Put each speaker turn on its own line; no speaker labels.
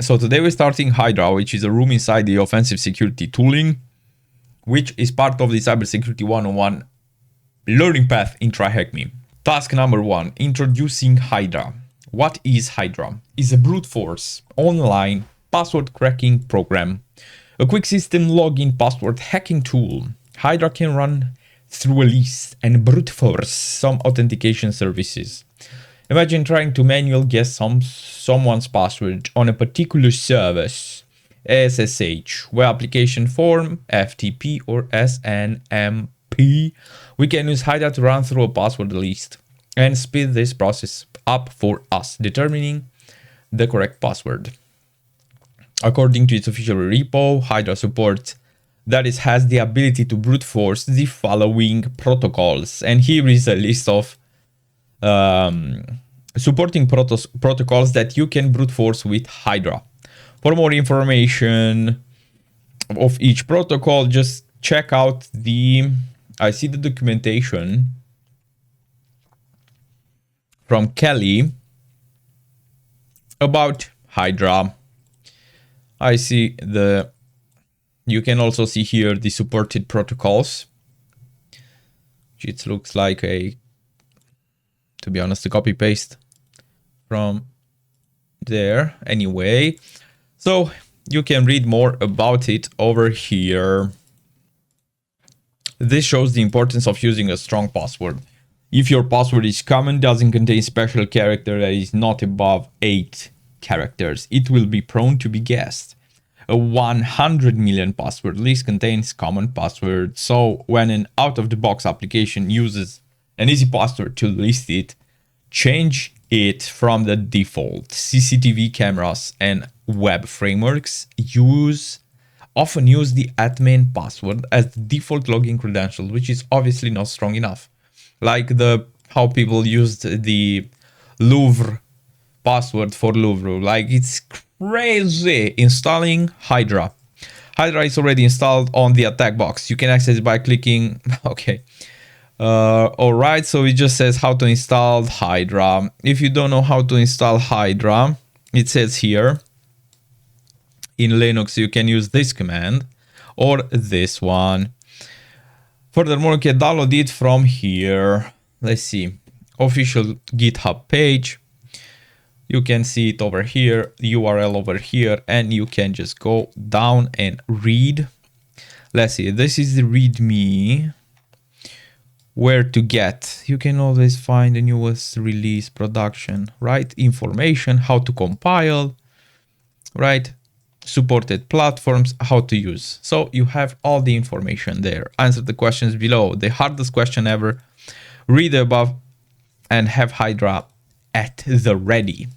So today we're starting Hydra, which is a room inside the offensive security tooling, which is part of the cybersecurity 101 learning path in TryHackMe. Task number 1, introducing Hydra. What is Hydra? It's a brute force, online, password cracking program, a quick system login password hacking tool. Hydra can run through a list and brute force some authentication services. Imagine trying to manually guess someone's password on a particular service, SSH, web application form, FTP, or SNMP. We can use Hydra to run through a password list and speed this process up for us, determining the correct password. According to its official repo, Hydra supports that it has the ability to brute force the following protocols. And here is a list of supporting protocols that you can brute force with Hydra. For more information of each protocol, just check out I see the documentation from Kelly about Hydra. I see you can also see here the supported protocols. It looks like to be honest, a copy paste from there anyway. So you can read more about it over here. This shows the importance of using a strong password. If your password is common, doesn't contain special character that is not above 8 characters, it will be prone to be guessed. A 100 million password list contains common passwords, so when an out-of-the-box application uses an easy password to list it, change it from the default. CCTV cameras and web frameworks often use the admin password as the default login credential, which is obviously not strong enough. Like how people used the Louvre password for Louvre. Like, it's crazy. Installing Hydra. Hydra is already installed on the attack box. You can access it by clicking. Okay. Alright, so it just says how to install Hydra. If you don't know how to install Hydra, it says here in Linux you can use this command or this one. Furthermore, you can download it from here. Let's see, official GitHub page. You can see it over here, URL over here, and you can just go down and read. Let's see, this is the README. Where to get. You can always find the newest release, production, right? Information, how to compile, right? Supported platforms, how to use. So you have all the information there. Answer the questions below. The hardest question ever. Read above and have Hydra at the ready.